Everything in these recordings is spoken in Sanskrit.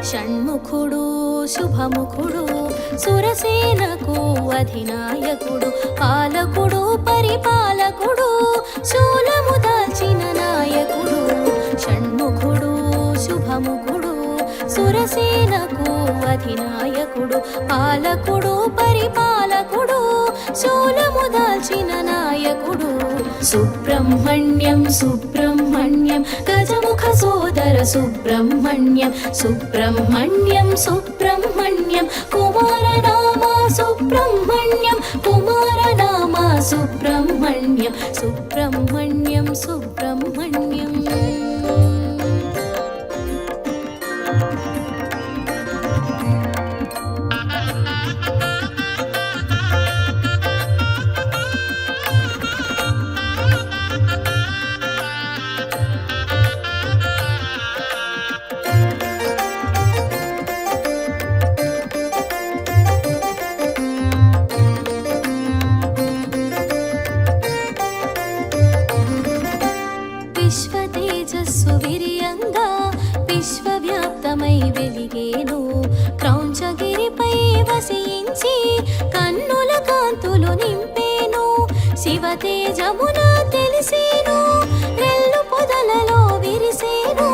షణ్ముఖుడు శుభముఖుడు సురసేనకు అధినాయకుడు పాలకుడు పరిపాలకుడు శూలము దాల్చిన నాయకుడు అధినాయకుడు పాలకుడు పరిపాలకుడు శూలము దాల్చిన నాయకుడు సుబ్రహ్మణ్యం సుబ్రహ్మణ్యం గజముఖ సోదర సుబ్రహ్మణ్యం సుబ్రహ్మణ్యం సుబ్రహ్మణ్యం కుమారనామ సుబ్రహ్మణ్యం కుమారనామ సుబ్రహ్మణ్యం సుబ్రహ్మణ్యం సుబ్రహ్మణ్యం విశ్వతేజస్సు విరియంగా విశ్వవ్యాప్తమై వెలిగేను క్రౌంచగిరిపై వసించి కన్నుల కాంతులు నింపేను శివతేజమున తెలిసేను రెల్లు పొదలలో విరిసేను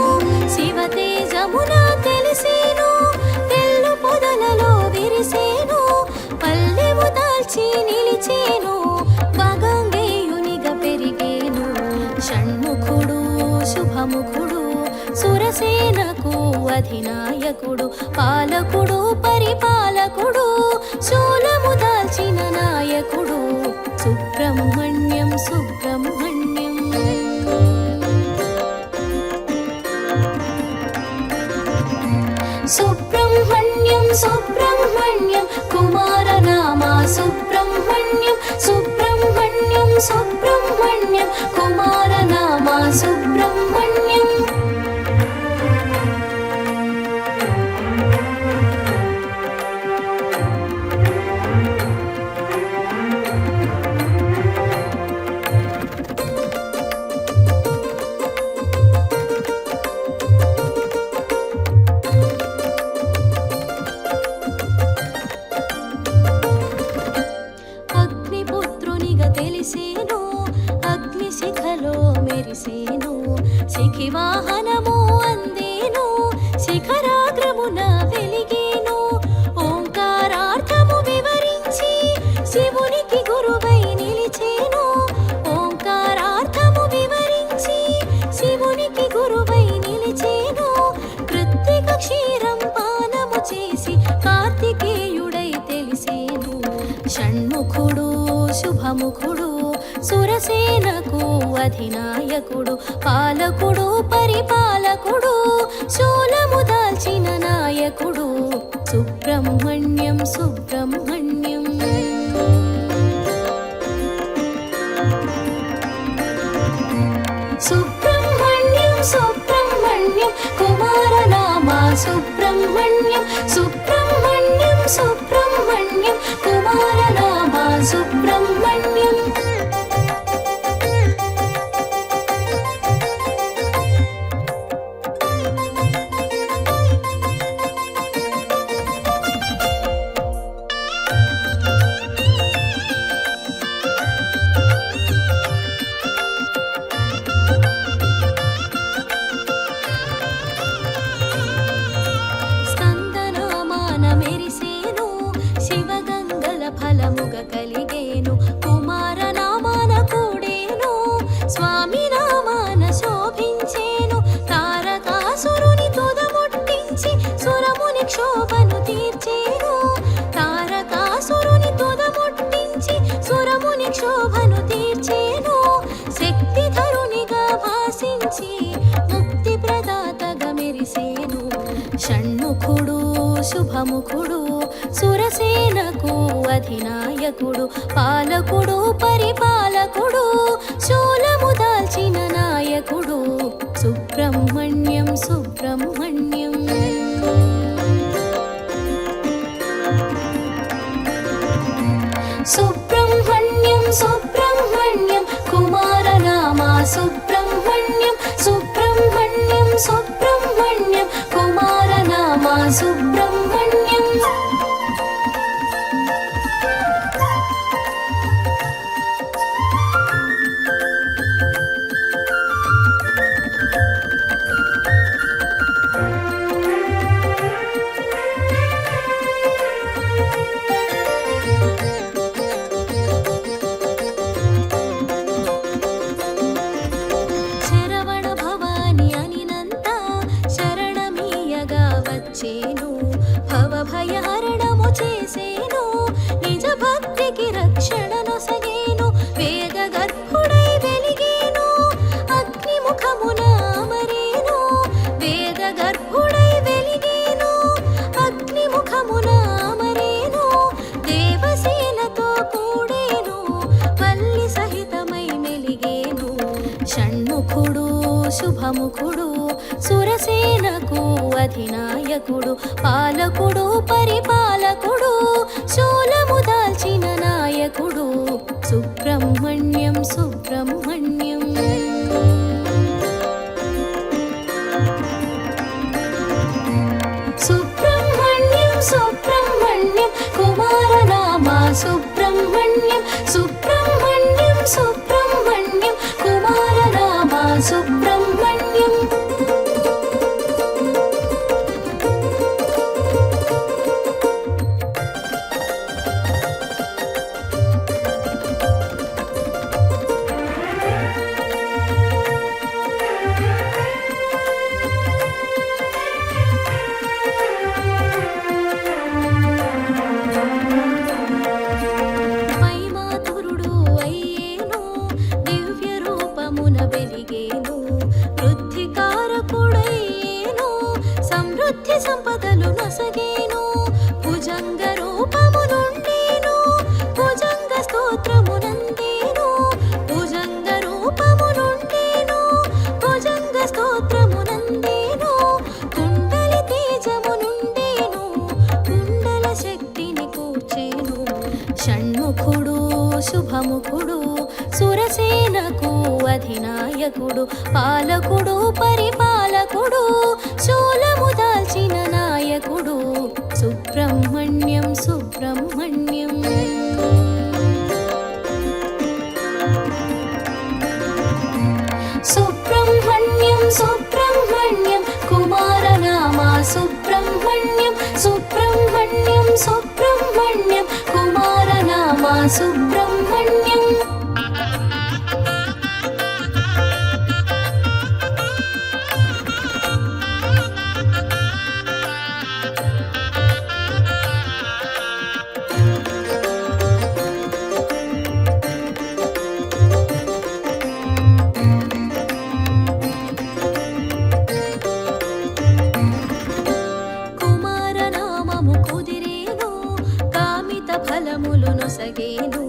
శివతేజమున తెలిసేను రెల్లు పొదలలో విరిసేను పల్లెము దాల్చి నిలిచేను భగంగేయునిగా పెరిగేను షణ్ముఖుడు శుభముఖుడు సురసేనకు అధినాయకుడు పాలకుడు పరిపాలకుడు శూలము దాల్చిన నాయకుడు సుబ్రహ్మణ్యం సుబ్రహ్మణ్యం సుబ్రహ్మణ్యం సుబ్రహ్మణ్యం కుమారనామ సుబ్రహ్మణ్యం సుబ్రహ్మణ్యం సుబ్రహ్మణ్యం కుమారనామ సుబ్రహ్మణ్యం అగ్నిపుత్రునిగా తెలిసేను అగ్నిశిఖలో మెరిసేను శిఖి వాహనము అందేను శిఖరాగ్రమున వెలిగేను ఓంకారార్థము వివరించి శివునికి గురువై నిలిచేను ఓంకారార్థము వివరించి శివునికి గురువై నిలిచేను కృత్తిక క్షీరం పానము చేసి కార్తికేయుడై తెలిసేను షణ్ముఖుడు శుభముఖుడు సురసేనకు అధినాయకుడు పాలకుడు పరిపాలకుడు శూలము దాల్చిన నాయకుడు సుబ్రహ్మణ్యం సుబ్రహ్మణ్యం సుబ్రహ్మణ్యం సుబ్రహ్మణ్యం కుమారనామ సుబ్రహ్మణ్యం సుబ్రహ్మణ్యం సుబ్రహ్మణ్యం కుమారనామ సుబ్రహ్మణ్యం స్కందనామాన మెరిసేను శివగంగల ఫలముగ కలిగేను కుమారనామాన కూడేను స్వామి నామాన శోభించేను తారకాసురుని తుదముట్టించి సురముని క్షోభను తీర్చేను తారకాసురుని తుదముట్టించి సురముని క్షోభను తీర్చేను శక్తిధరునిగా భాసించి ముక్తి ప్రదాతగా మెరిసేను షణ్ముఖుడు శుభముఖుడు సురసేనకు అధినాయకుడు పాలకుడు పరిపాలకుడు శూలము దాల్చిన నాయకుడు సుబ్రహ్మణ్యం సుబ్రహ్మణ్యం సుబ్రహ్మణ్యం సుబ్రహ్మణ్యం కుమారనామ సుబ్రహ్మణ్యం సుబ్రహ్మణ్యం సుబ్రహ్మణ్యం కుమారనామ సుబ్రహ్మణ్యం వెలిసేను నిజ భక్తికి రక్షణ నొసగేను వేద గర్భుడై వెలిగేను అగ్ని ముఖమున అమరేను వేద గర్భుడై వెలిగేను అగ్ని ముఖమున అమరేను దేవసేనతో కూడేను వల్లి సహితమై మెలిగేను షణ్ముఖుడు శుభముఖుడు సురసేనకు అధినాయకుడు పాలకుడు పరిపాలకుడు శూలము దాల్చిన నాయకుడు సుబ్రహ్మణ్యం సుబ్రహ్మణ్యం సుబ్రహ్మణ్యం సుబ్రహ్మణ్యం కుమారనామ సుబ్రహ్మణ్యం సుబ్రహ్మణ్యం సుబ్రహ్మణ్యం కుమారనామ సుబ్రహ్మణ్యం మైమాతురుడు అయ్యేను దివ్య రూపమున వెలిగేను వృద్ధికారకుడయ్యేను సమృద్ధి సంపదలు నొసగేను భుజంగ రూపమునుండేను భుజంగ స్తోత్రమునందేను భుజంగ రూపమునుండేను భుజంగ స్తోత్రమునందేను కుండలి తేజమునుండేను కుండల శక్తిని కూర్చేను షణ్ముఖుడు శుభముఖుడు సురసేనకు అధినాయకుడు పాలకుడు పరిపాలకుడు శూలము దాల్చిన నాయకుడు సుబ్రహ్మణ్యం సుబ్రహ్మణ్యం సుబ్రహ్మణ్యం సుబ్రహ్మణ్యం కుమారనామ సుబ్రహ్మణ్యం సుబ్రహ్మణ్యం సుబ్రహ్మణ్యం కుమారనామ సుబ్రహ్మణ్యం కుమారనామము కుదిరేను కామిత ఫలములు నొసగేను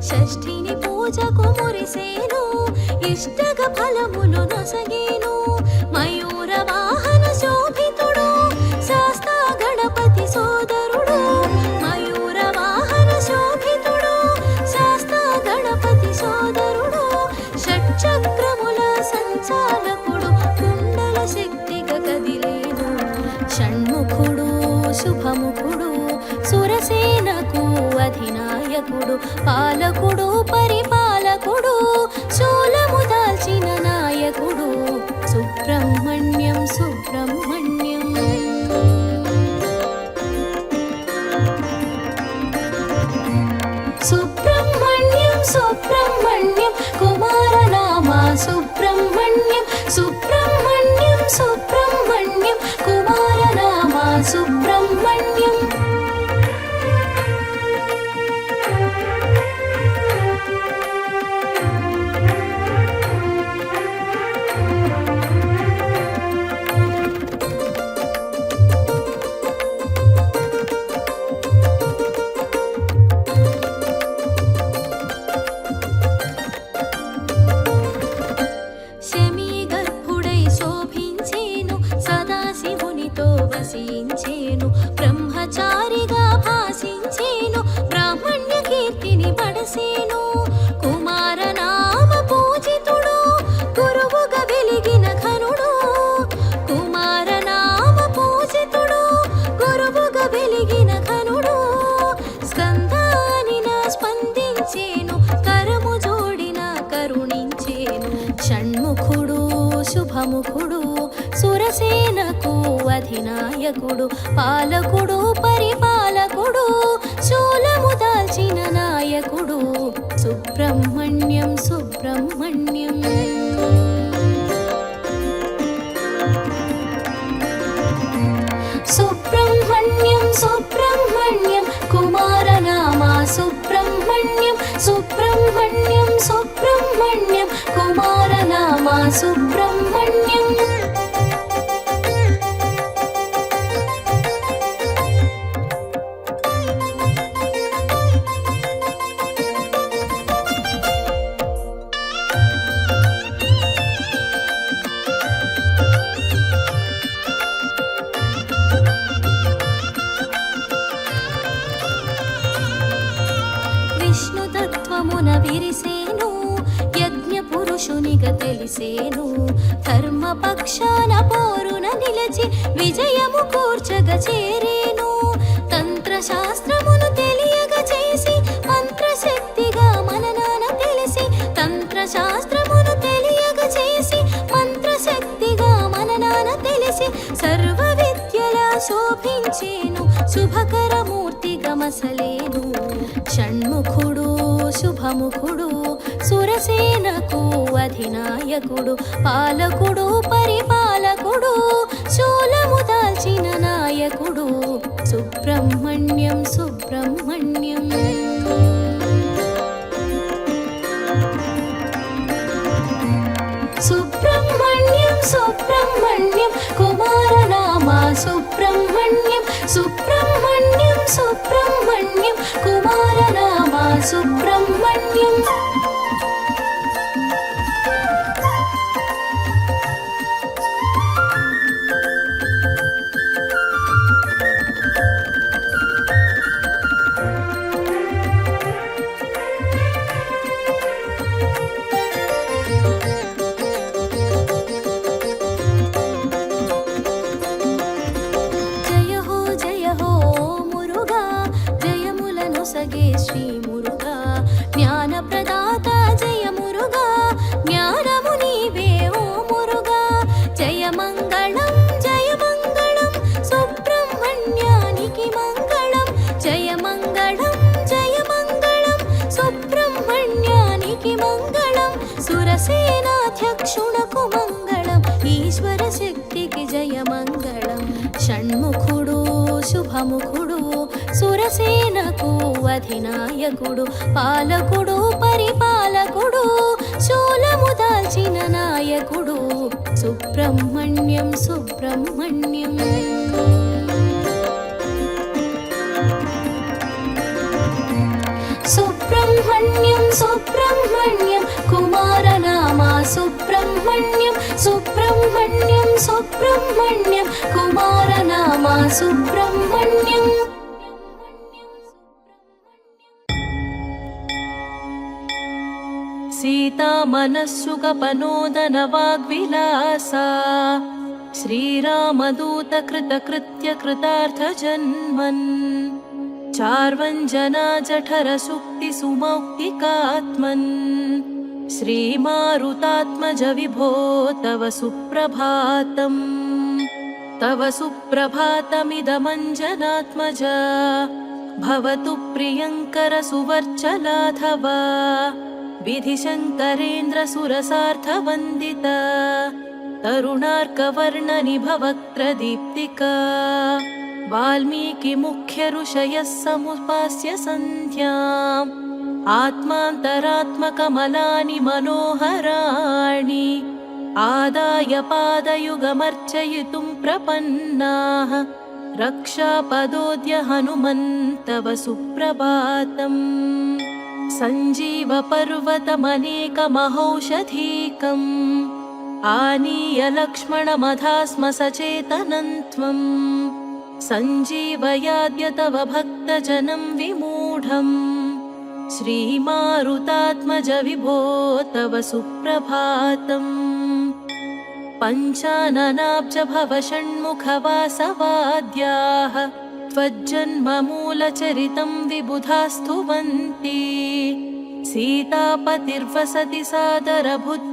షష్ఠిని పూజకు మురిసేను ఇష్టగ ఫలములు నొసగేను మయూర వాహన శోభితుడు శాస్తా గణపతి సోదరుడు మయూర వాహన శోభితుడు శాస్తా గణపతి సోదరుడు షట్చక్రముల సంచాలకుడు కుండల శక్తిగా కదిలేను షణ్ముఖుడు శుభముఖుడు సురసేనకు అధినాయకుడు పాలకుడు పరిపాలకుడు శూలము దాల్చిన నాయకుడు సుబ్రహ్మణ్యం సుబ్రహ్మణ్యం సుబ్రహ్మణ్యం సుబ్రహ్మణ్యం కుమారనామ సుబ్రహ్మణ్యం సుబ్రహ్మణ్యం సుబ్రహ్మణ్యం కుమారనామ సుబ్రహ్మణ్యం శమీ గర్భుడై శోభించేను సదాశివునితో వసించేను బ్రహ్మచారిగా భాషించేను బ్రాహ్మణ్య కీర్తిని పడసేను కుమారనామ పూజితుడు గురువుగా వెలిగిన ఘనుడు కుమారనామ పూజితుడు గురువుగా వెలిగిన ఘనుడు స్కందానిన స్పందించేను కరము జోడిన కరుణించేను షణ్ముఖుడు శుభముఖుడు సురసేనకు అధినాయకుడు పాలకుడు పరిపాలకుడు శూలము దాల్చిన నాయకుడు సుబ్రహ్మణ్యం సుబ్రహ్మణ్యం సుబ్రహ్మణ్యం సుబ్రహ్మణ్యం కుమార సుబ్రహ్మణ్యం కుమారనామ సుబ్రహ్మణ్యం. విష్ణుతత్వమున విరిసేను యజ్ఞ పురుషునిగా తెలిసేను. ధర్మపక్షాన పోరున నిలచి విజయము కూర్చగా చేరేను. తంత్రశాస్త్రమును తెలియగా చేసి మంత్రశక్తిగా మననాన తెలిసి. తంత్రశాస్త్రమును తెలియగా చేసి మంత్రశక్తిగా మననాన తెలిసి. సర్వ విద్యలా శోభించేను శుభకరమూర్తిగా మసలేను. షణ్ముఖుడు శుభముఖుడు సురసేనకు అధినాయకుడు. పాలకుడు పరిపాలకుడు శూలము దాల్చిన నాయకుడు. సుబ్రహ్మణ్యం సుబ్రహ్మణ్యం. సుబ్రహ్మణ్యం సుబ్రహ్మణ్యం కుమారనామ సుబ్రహ్మణ్యం. సుబ్రహ్మణ్యం సుబ్రహ్మణ్యం కుమారనామ సుబ్రహ్మణ్యం. సగే శ్రీ మురుగా జ్ఞాన ప్రదాత జయ మురుగా. జ్ఞానము నీవే ఓ మురుగా. జయ మంగళం సుబ్రహ్మణ్యానికి మంగళం. జయ మంగళం సుబ్రహ్మణ్యానికి మంగళం. సురసేనాధ్యక్షునకు మంగళం. ఈశ్వర శక్తికి జయ మంగళం. షణ్ముఖుడు శుభముఖుడు సురసేనకు అధినాయకుడు. పాలకుడు పరిపాలకుడు శూలము దాల్చిన నాయకుడు. సుబ్రహ్మణ్యం సుబ్రహ్మణ్యం. సుబ్రహ్మణ్యం సుబ్రహ్మణ్యం కుమారనామ సుబ్రహ్మణ్యం. సుబ్రహ్మణ్యం సుబ్రహ్మణ్యం కుమారనామ సుబ్రహ్మణ్యం. సీతా మనస్సుగపనోదన వాగ్విలాసా. శ్రీరామదూత కృతకృత్య కృతార్థ జన్మన్. చార్వంజనా జఠర సుక్తి సుమౌక్తికాత్మన్. శ్రీమారుతాత్మజ విభో తవ సుప్రభాతం. తవ సుప్రభాతమిదమంజనాత్మజ భవతు ప్రియంకర సువర్చలాధవ. విధిశంకరేంద్ర సురసార్థవందిత తరుణార్కవర్ణనిభవక్త్రదీప్తికా. వాల్మీకి ముఖ్య ఋషయః సముపాస్య సంధ్యాం. ఆత్మాంతరాత్మకమలాని మనోహరాణి. ఆదాయ పాదయుగమర్చయితుం ప్రపన్నాః. రక్షాపదోద్య హనుమन्तవ సుప్రభాతం. సంజీవ పర్వతమనేకమహౌషధీకం. ఆనీయ లక్ష్మణమధాస్మ సచేతనం త్వం. సంజీవయాద్య తవ భక్తజనం విమూఢం. శ్రీమారుతాత్మజ విభో తవ సుప్రభాతం. పంచాననాబ్జ భవ షణ్ముఖవాసవాద్యాః. त्वज्जन्ममूलचरितं विबुधास्तुवन्ति. सीतापतिर्वसति सादरबुद्धिमारात्.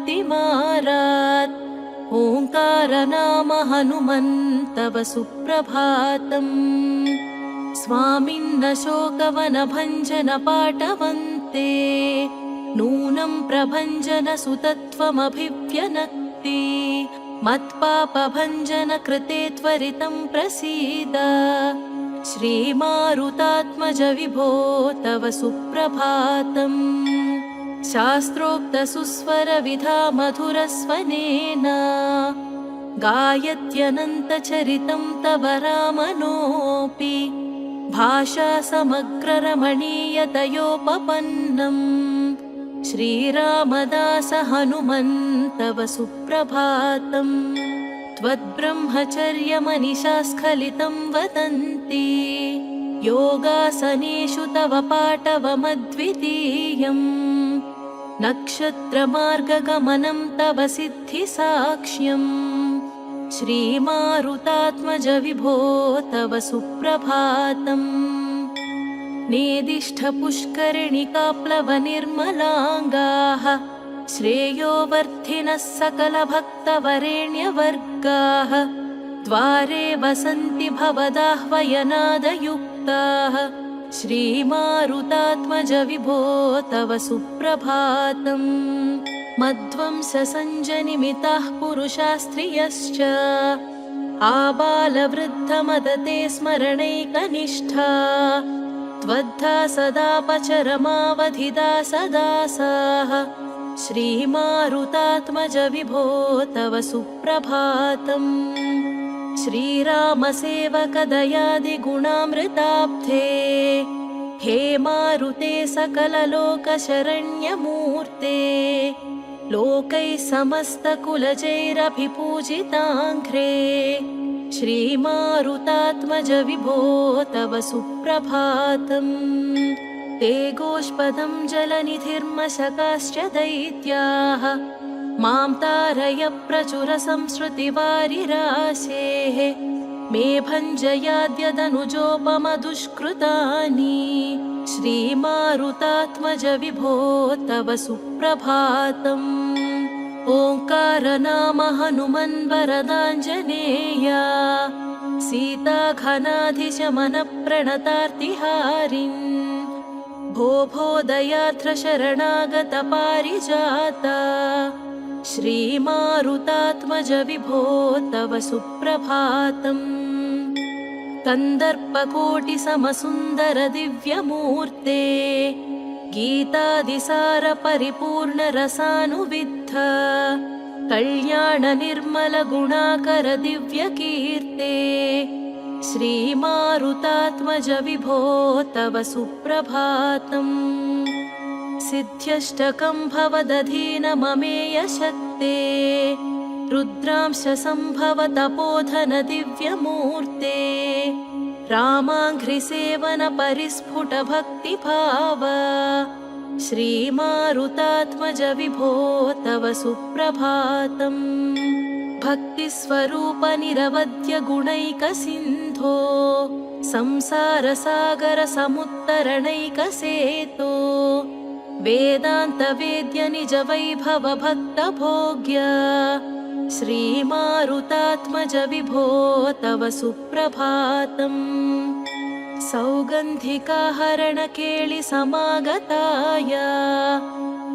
ओङ्कारनाम हनुमन्तव सुप्रभातम्. स्वामिन्न शोकवनभञ्जन पाटवन्ते. नूनं प्रभञ्जन सुतत्वमभिव्यनक्ति. मत्पापभञ्जन कृते त्वरितं प्रसीद. श्रीमारुतात्मज विभो तव सुप्रभातम्. शास्त्रोक्तसुस्वरविधा मधुरस्वनेन गायत्यनन्तचरितं तव रामनोऽपि भाषा समग्ररमणीयतयोपपन्नम् श्रीरामदास हनुमन्तव सुप्रभातम् त्वद्ब्रह्मचर्यमनिशास्खलितं वदन्ति योगासनेषु तव पाटवमद्वितीयम् नक्षत्रमार्गगमनं तव सिद्धिसाक्ष्यम् श्रीमारुतात्मज विभो तव सुप्रभातम् नेदिष्ठपुष्करिणिकाप्लवनिर्मलाङ्गाः श्रेयोवर्धिनः सकलभक्तवरेण्यवर्गाः द्वारे वसन्ति भवदाह्वयनादयुक्ताः श्रीमारुतात्मज विभो तव सुप्रभातम् मध्वंससञ्जनिमिताः पुरुषास्त्रियश्च आबालवृद्धमदते स्मरणैकनिष्ठा त्वद्धा सदापचरमावधिदासदासाः श्रीमारुतात्मज विभो तव सुप्रभातम् श्रीरामसेवकदयादिगुणामृताब्धे हे मारुते सकललोकशरण्यमूर्ते लोकैः समस्तकुलजैरभिपूजिताङ्घ्रे श्रीमारुतात्मज विभो तव सुप्रभातम् ते गोष्पदं जलनिधिर्मशकाश्च दैत्याः मां तारय प्रचुरसंसृतिवारिराशेः मे भञ्जयाद्यदनुजोपमदुष्कृतानि श्रीमारुतात्मज विभो तव सुप्रभातम् ओङ्कारनाम हनुमन्वरदाञ्जनेय सीताघनाधिशमनप्रणतार्तिहारिन् भो भो दयार्द्रशरणागतपारिजाता श्रीमारुतात्मज विभो तव सुप्रभातम् कन्दर्पकोटिसमसुन्दरदिव्यमूर्ते गीतादिसारपरिपूर्णरसानुविद्ध कल्याणनिर्मलगुणाकरदिव्यकीर्ते श्रीमारुतात्मज विभो तव सुप्रभातम् सिद्ध्यष्टकं भवदधीनममेयशक्ते रुद्रांश सम्भव तपोधन दिव्यमूर्ते रामाङ्घ्रिसेवन परिस्फुट भक्तिभाव श्रीमारुतात्मज विभो तव सुप्रभातम् भक्तिस्वरूप निरवध्य गुणैकसिन्धो संसारसागर समुत्तरणैकसेतो वेदान्तवेद्य निज वैभव भक्तभोग्य श्रीमारुतात्मज विभो तव सुप्रभातम् सौगन्धिकाहरणकेळि समागताय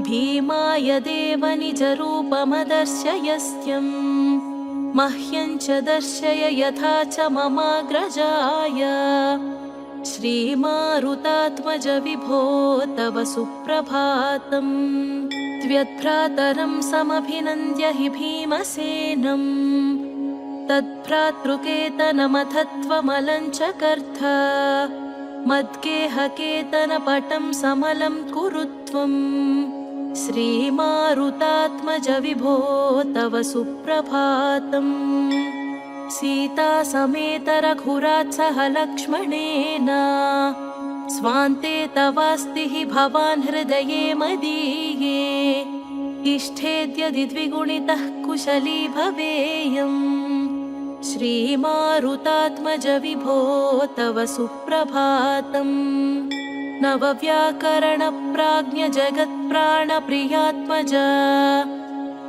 भीमाय देव निजरूपमदर्शयस्त्यम् मह्यं च दर्शय यथा च ममाग्रजाय श्रीमारुतात्मज विभो तव सुप्रभातम् त्वद्भ्रातरं समभिनन्द्य हि भीमसेनम् तद्भ्रातृकेतनमथत्वमलं च कर्थ मद्गेहकेतनपटं समलं कुरु त्वम् श्रीमारुतात्मज विभो तव सुप्रभातम् सीता समेत रघुरात् सह लक्ष्मणेन स्वान्ते तवास्ति हि भवान् हृदये मदीये तिष्ठेद्यदि द्विगुणितः कुशली भवेयम् श्रीमारुतात्मज विभो तव सुप्रभातम् नवव्याकरणप्राज्ञ जगत्प्राणप्रियात्मज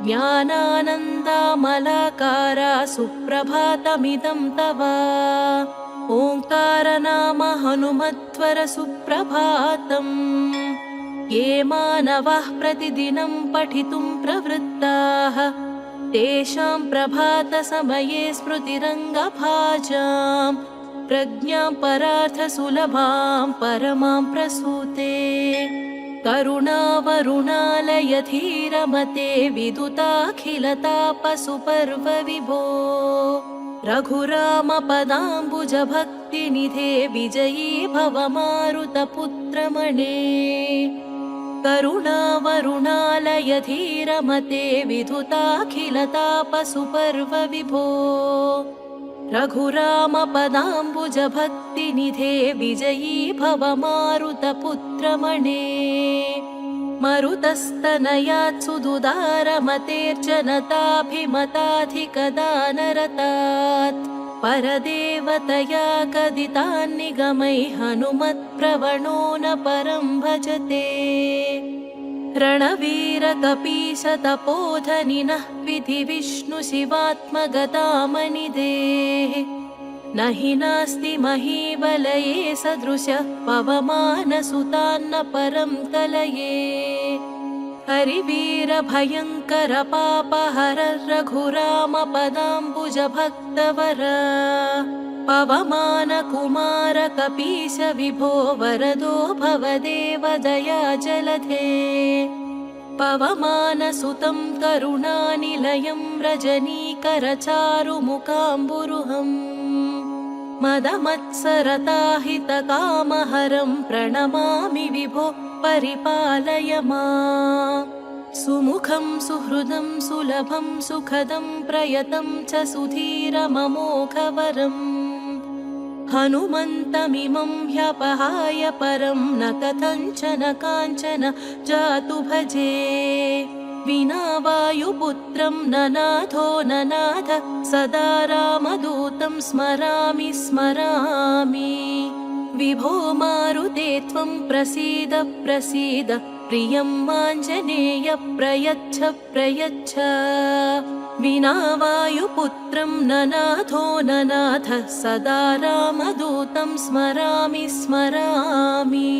ज्ञानानन्दामलाकारा सुप्रभातमिदं तव ओङ्कारनाम हनुमत्वर सुप्रभातम् ये मानवाः प्रतिदिनं पठितुं प्रवृत्ताः तेषां प्रभातसमये स्मृतिरङ्गभाजां प्रज्ञां परार्थसुलभां परमां प्रसूते करुणावरुणालयधीरमते विदुताखिलतापसुपर्व विभो रघुरामपदाम्बुजभक्तिनिधे विजयी भवमारुतपुत्रमणे करुणावरुणालयधीरमते विदुताखिलतापसुपर्व विभो रघुरामपदाम्बुजभक्तिनिधे विजयी भवमारुतपुत्रमणे मरुतस्तनयात् सुदुदारमतेर्जनताभिमताधिकदानरतात् परदेवतया कदितान्निगमैः हनुमत्प्रवणो न परं भजते रणवीरकपीशतपोधनिनः विधिविष्णुशिवात्मगतामनिदेः न हि नास्ति महीबलये सदृशः पवमानसुतान्न परं कलये हरिवीरभयङ्कर रघुरामपदाम्बुजभक्तवर पवमानकुमारकपीश विभो वरदो भवदेव दयाजलधे पवमानसुतं करुणानिलयं रजनीकरचारुमुकाम्बुरुहम् मदमत्सरताहितकामहरं प्रणमामि विभो परिपालय माम् सुमुखं सुहृदं सुलभं सुखदं प्रयतं च सुधीरममोघवरम् हनुमन्तमिमं ह्यपहाय परं न कथञ्चन काञ्चन जातु भजे विना वायुपुत्रं ननाथो ननाथ सदा रामदूतं स्मरामि स्मरामि विभो मारुते त्वं प्रसीद प्रसीद प्रियं माञ्जनेय प्रयच्छ प्रयच्छ विना वायुपुत्रं ननाथो ननाथ सदा रामदूतं स्मरामि स्मरामि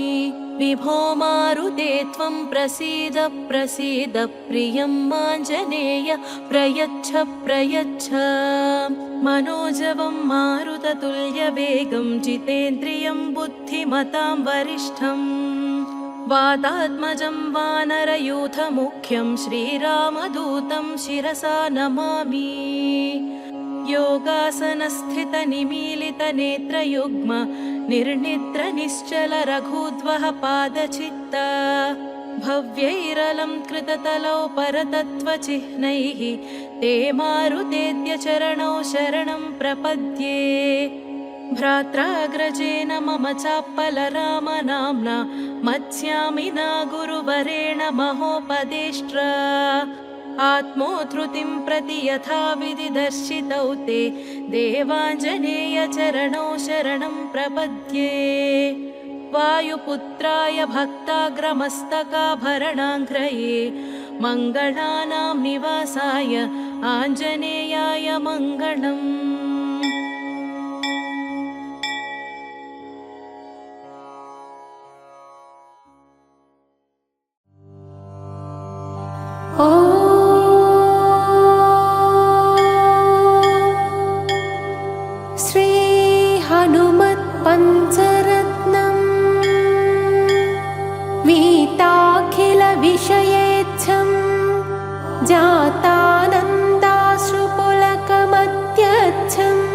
विभो मारुते त्वं प्रसीद प्रसीद प्रियं माञ्जनेय प्रयच्छ प्रयच्छ मनोजवं मारुततुल्यवेगं जितेन्द्रियं बुद्धिमतां वरिष्ठम् वातात्मजं वानरयूथमुख्यं श्रीरामदूतं शिरसा नमामि योगासनस्थितनिमीलितनेत्रयुग्म निर्निद्रनिश्चल रघुद्वः पादचित्त भव्यैरलं कृततलौ परतत्त्वचिह्नैः ते मारुतेद्य चरणौ शरणं प्रपद्ये भ्रात्राग्रजेन मम चाप्पलरामनाम्ना मत्स्यामिना गुरुवरेण महोपदेष्ट्रा आत्मोद्धृतिं प्रति यथाविधि दर्शितौ ते देवाञ्जनेय चरणौ शरणं प्रपद्ये वायुपुत्राय भक्ताग्रमस्तकाभरणाङ्घ्रये मङ्गलानां निवासाय आञ्जनेयाय मङ्गलम् श्री हनुमत्पञ्चरत्नम् वीताखिलविषयेच्छं जातानन्दाश्रुपुलकमत्यच्छम्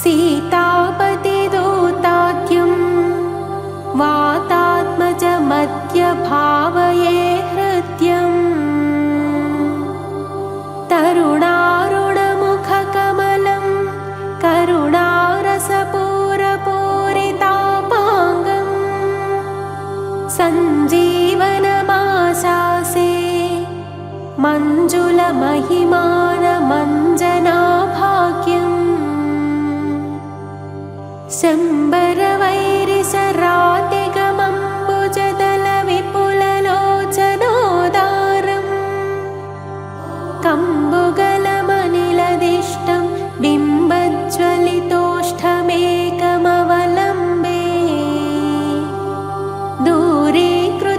सीतापतिदूताद्यं वातात्मजमद्यभावये हृद्यम् तरुणारुणमुखकमलं करुणारसपूरपूरितापाङ्गम् सञ्जीवनमाशासे मञ्जुलमहिमानमञ्जनाभाग्यम् शम्बरवैरिसरातिगमम्बुजदलविपुललोचनोदारम् कम्बुगलमनिलदिष्टं बिम्बज्वलितोष्ठमेकमवलम्बे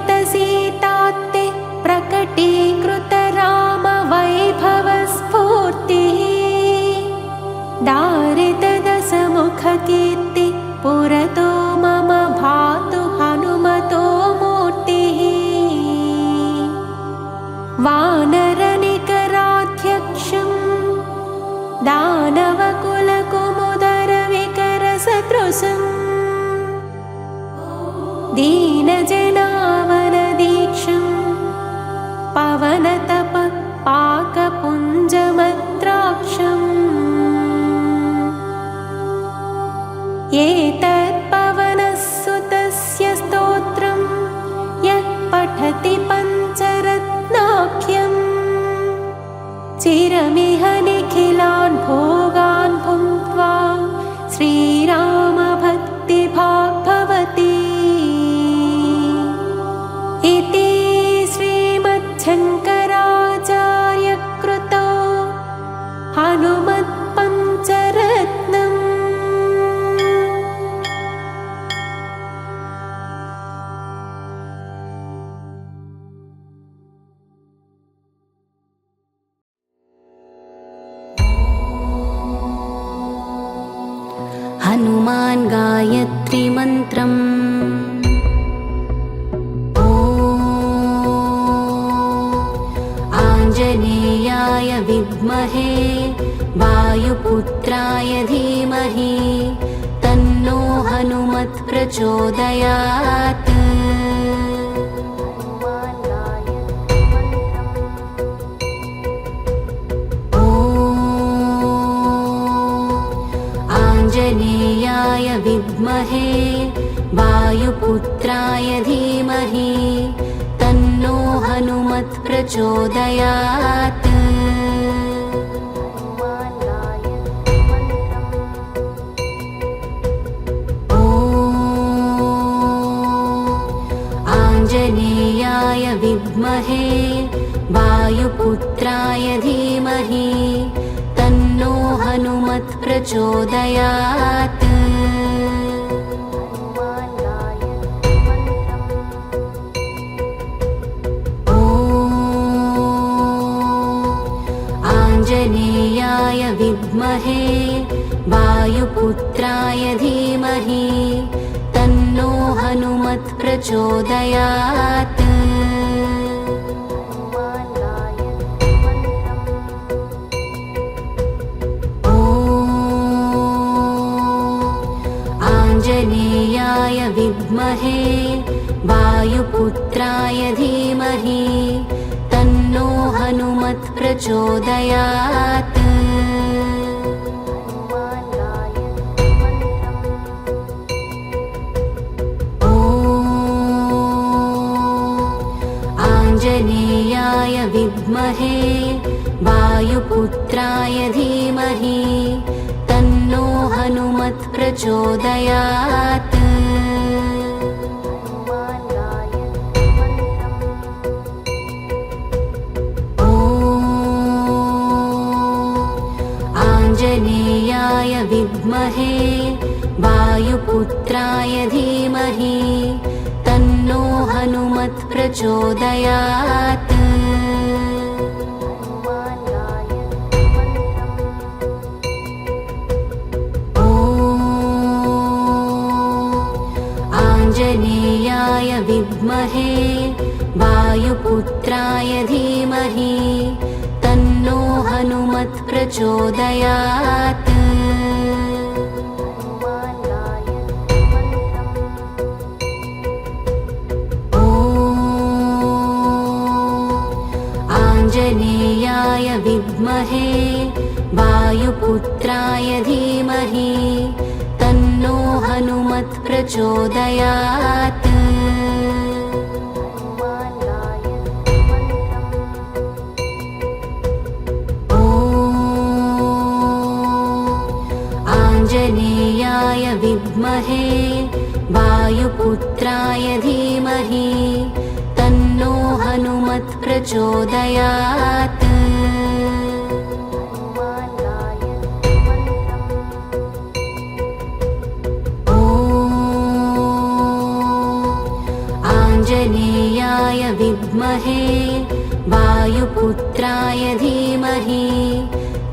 दूरीकृतसीतात्ते प्रकटीकृतरामवैभवस्फूर्तिः दारितदशमुखकीर्ति पुरतो मम भातु हनुमतो मूर्तिः एतत् पवनसुतस्य स्तोत्रं यः पठति पञ्चरत्नाख्यम् चिरमिह निखिलान् भोगान् भुङ्क्त्वा श्रीरामभक्तिभाक् भवति इति श्रीमच्छङ्कराचार्यकृतो हनुमत्पञ्चरत्नम्। हनुमान् गायत्री मन्त्रम्। आञ्जनेयाय विद्महे वायुपुत्राय धीमहि तन्नो हनुमत् प्रचोदयात्। आञ्जनेयाय विद्महे वायुपुत्राय धीमहि तन्नो हनुमत् प्रचोदयात्। आञ्जनेयाय विद्महे वायुपुत्राय धीमहि तन्नो हनुमत् प्रचोदयात्। आञ्जनेयाय विद्महे वायुपुत्राय धीमहि तन्नो हनुमत् प्रचोदयात्। आञ्जनेयाय विद्महे वायुपुत्राय धीमहि तन्नो हनुमत् प्रचोदयात्। आञ्जनेयाय विद्महे वायुपुत्राय धीमहि तन्नो हनुमत् प्रचोदयात्। आञ्जनेयाय विद्महे वायुपुत्राय धीमहि तन्नो हनुमत् प्रचोदयात्। आञ्जनेयाय विद्महे वायुपुत्राय धीमहि तन्नो हनुमत् प्रचोदयात्। आञ्जनेयाय विद्महे वायुपुत्राय धीमहि तन्नो हनुमत् प्रचोदयात्। आञ्जनेयाय विद्महे वायुपुत्राय धीमहि तन्नो हनुमत् प्रचोदयात्। आञ्जनेयाय विद्महे वायुपुत्राय धीमहि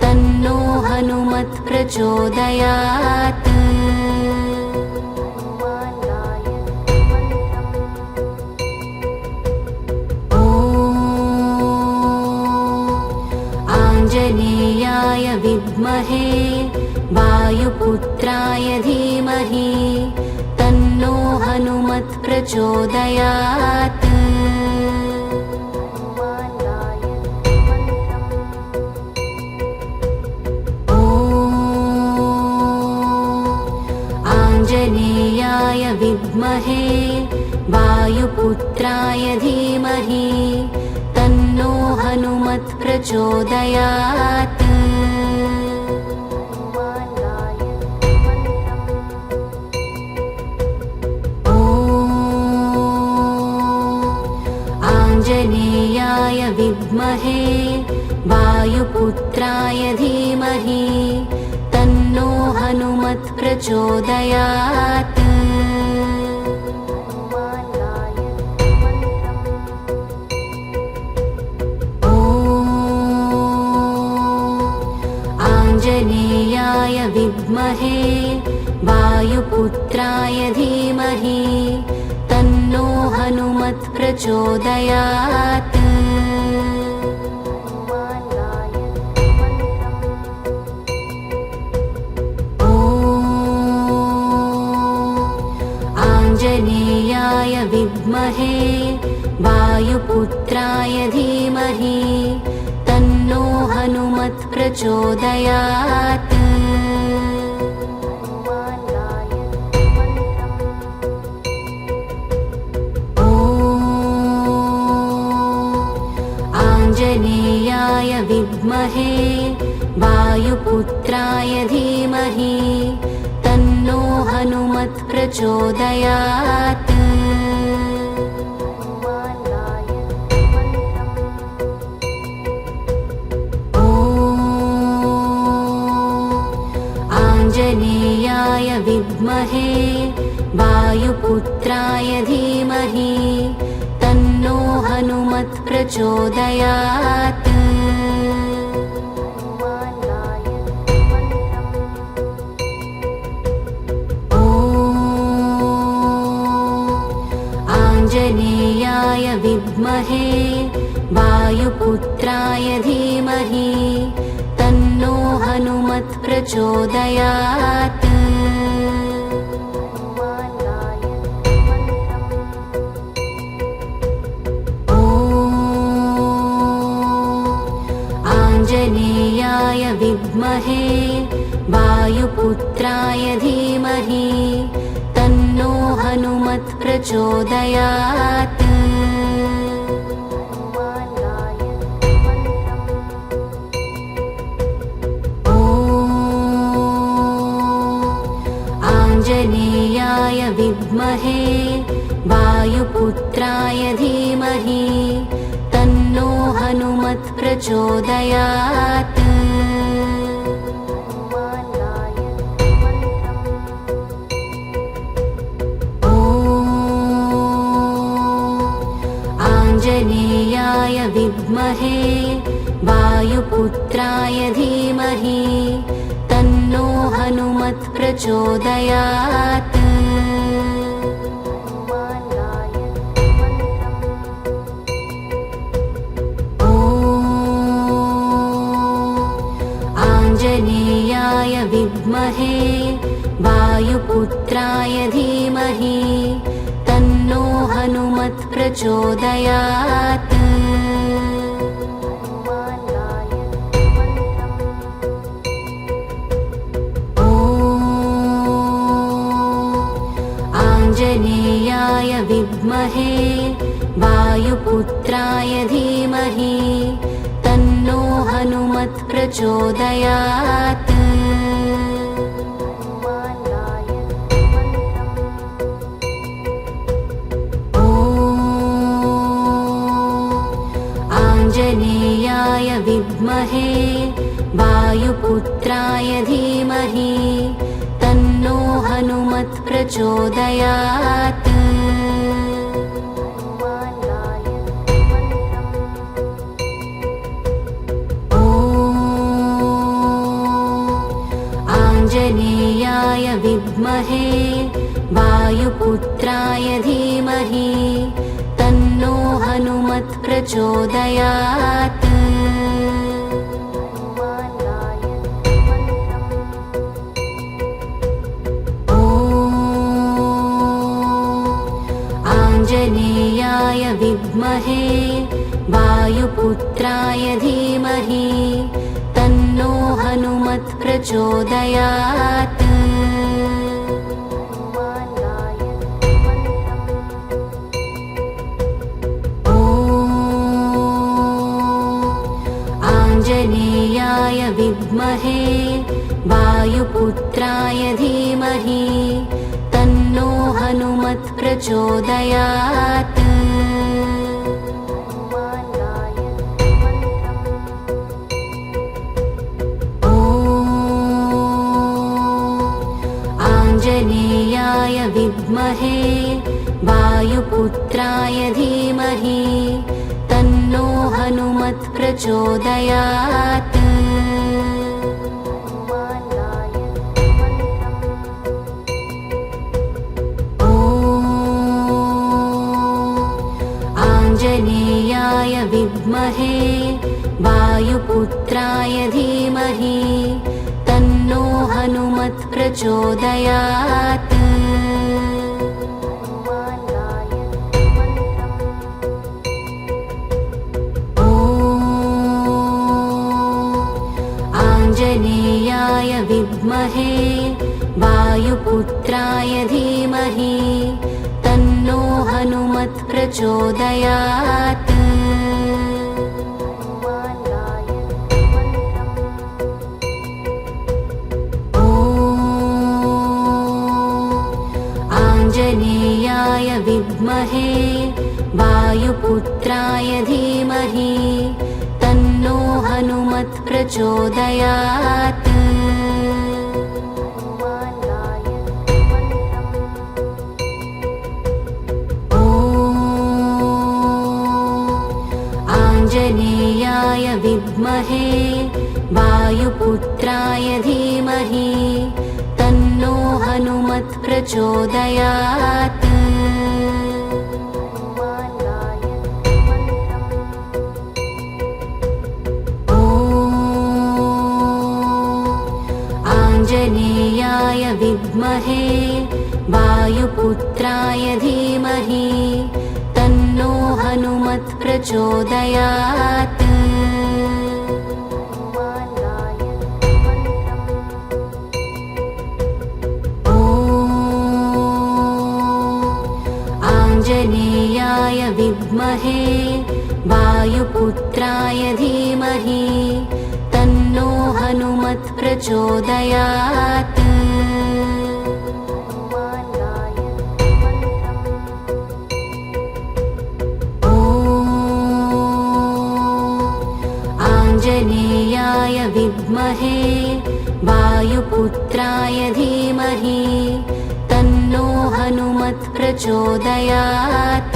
तन्नो हनुमत् प्रचोदयात्। आञ्जनेयाय विद्महे वायुपुत्राय धीमहि तन्नो हनुमत् प्रचोदयात्। विद्महे वायुपुत्राय धीमहि तन्नो हनुमत् प्रचोदयात्। आञ्जनेयाय विद्महे वायुपुत्राय धीमहि तन्नो हनुमत् प्रचोदयात्। आञ्जनेयाय विद्महे वायुपुत्राय धीमहि तन्नो हनुमत् प्रचोदयात्। आञ्जनेयाय विद्महे वायुपुत्राय धीमहि तन्नो हनुमत् प्रचोदयात्। आञ्जनेयाय विद्महे वायुपुत्राय धीमहि तन्नो हनुमत् प्रचोदयात्। आञ्जनेयाय विद्महे वायुपुत्राय धीमहि तन्नो हनुमत् प्रचोदयात्। आञ्जनेयाय विद्महे वायुपुत्राय धीमहि तन्नो हनुमत् प्रचोदयात्। आञ्जनेयाय विद्महे वायुपुत्राय धीमहि तन्नो हनुमत् प्रचोदयात्। आञ्जनेयाय विद्महे वायुपुत्राय धीमहि तन्नो हनुमत् प्रचोदयात्। आञ्जनेयाय विद्महे वायुपुत्राय धीमहि तन्नो हनुमत् प्रचोदयात्। आञ्जनेयाय विद्महे वायुपुत्राय धीमहि तन्नो हनुमत् प्रचोदयात्। आञ्जनेयाय विद्महे वायुपुत्राय धीमहि तन्नो हनुमत् प्रचोदयात्। आञ्जनेयाय विद्महे वायुपुत्राय धीमहि तन्नो हनुमत् प्रचोदयात्। आञ्जनेयाय विद्महे वायुपुत्राय धीमहि तन्नो हनुमत् प्रचोदयात्। आञ्जनेयाय विद्महे वायुपुत्राय धीमहि तन्नो हनुमत् प्रचोदयात्। विद्महे वायुपुत्राय धीमहि तन्नो हनुमत् प्रचोदयात्। आञ्जनेयाय विद्महे वायुपुत्राय धीमहि तन्नो हनुमत् प्रचोदयात्। आञ्जनेयाय विद्महे वायुपुत्राय धीमहि तन्नो हनुमत् प्रचोदयात्। आञ्जनेयाय विद्महे वायुपुत्राय धीमहि तन्नो हनुमत् प्रचोदयात्। आञ्जनेयाय विद्महे वायुपुत्राय धीमहि तन्नो हनुमत् प्रचोदयात्। आञ्जनेयाय विद्महे वायुपुत्राय धीमहि तन्नो हनुमत् प्रचोदयात्। आञ्जनेयाय विद्महे वायुपुत्राय धीमहि तन्नो हनुमत् प्रचोदयात्। आञ्जनेयाय विद्महे वायुपुत्राय धीमहि तन्नो हनुमत् प्रचोदयात्। आञ्जनेयाय विद्महे वायुपुत्राय धीमहि तन्नो हनुमत् प्रचोदयात्।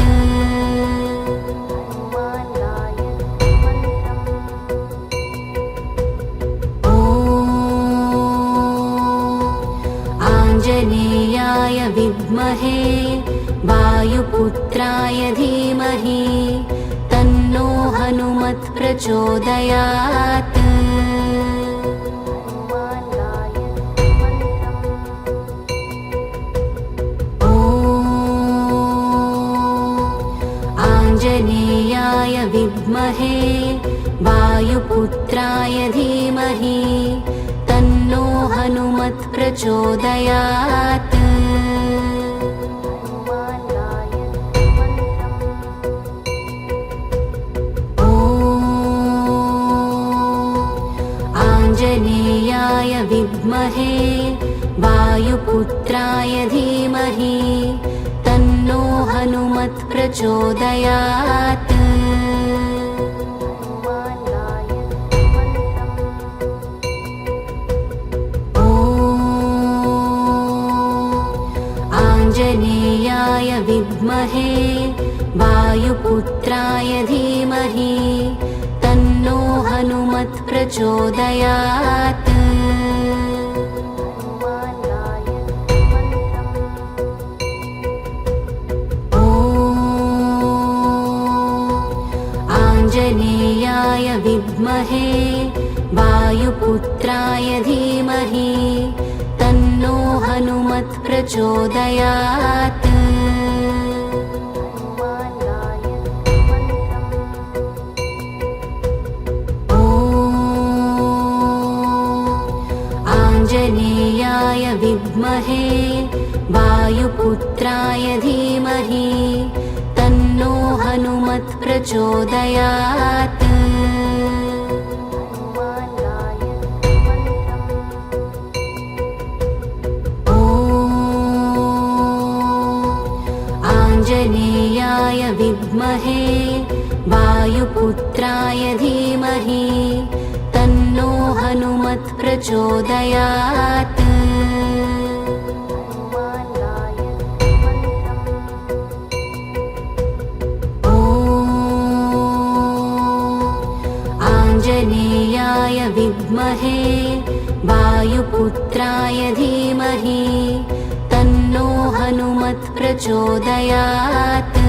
आञ्जनेयाय विद्महे वायुपुत्राय धीमहि तन्नो हनुमत् प्रचोदयात्। आञ्जनेयाय विद्महे वायुपुत्राय धीमहि तन्नो हनुमत् प्रचोदयात्। आञ्जनेयाय विद्महे वायुपुत्राय धीमहि तन्नो हनुमत् प्रचोदयात्। आञ्जनेयाय विद्महे वायुपुत्राय धीमहि तन्नो हनुमत् प्रचोदयात्। आञ्जनेयाय विद्महे वायुपुत्राय धीमहि तन्नो हनुमत् प्रचोदयात्। आञ्जनेयाय विद्महे वायुपुत्राय धीमहि तन्नो हनुमत् प्रचोदयात्। वायुपुत्राय धीमहि तन्नो हनुमत् प्रचोदयात् आञ्जनेयाय विद्महे वायुपुत्राय धीमहि तन्नो हनुमत् प्रचोदयात्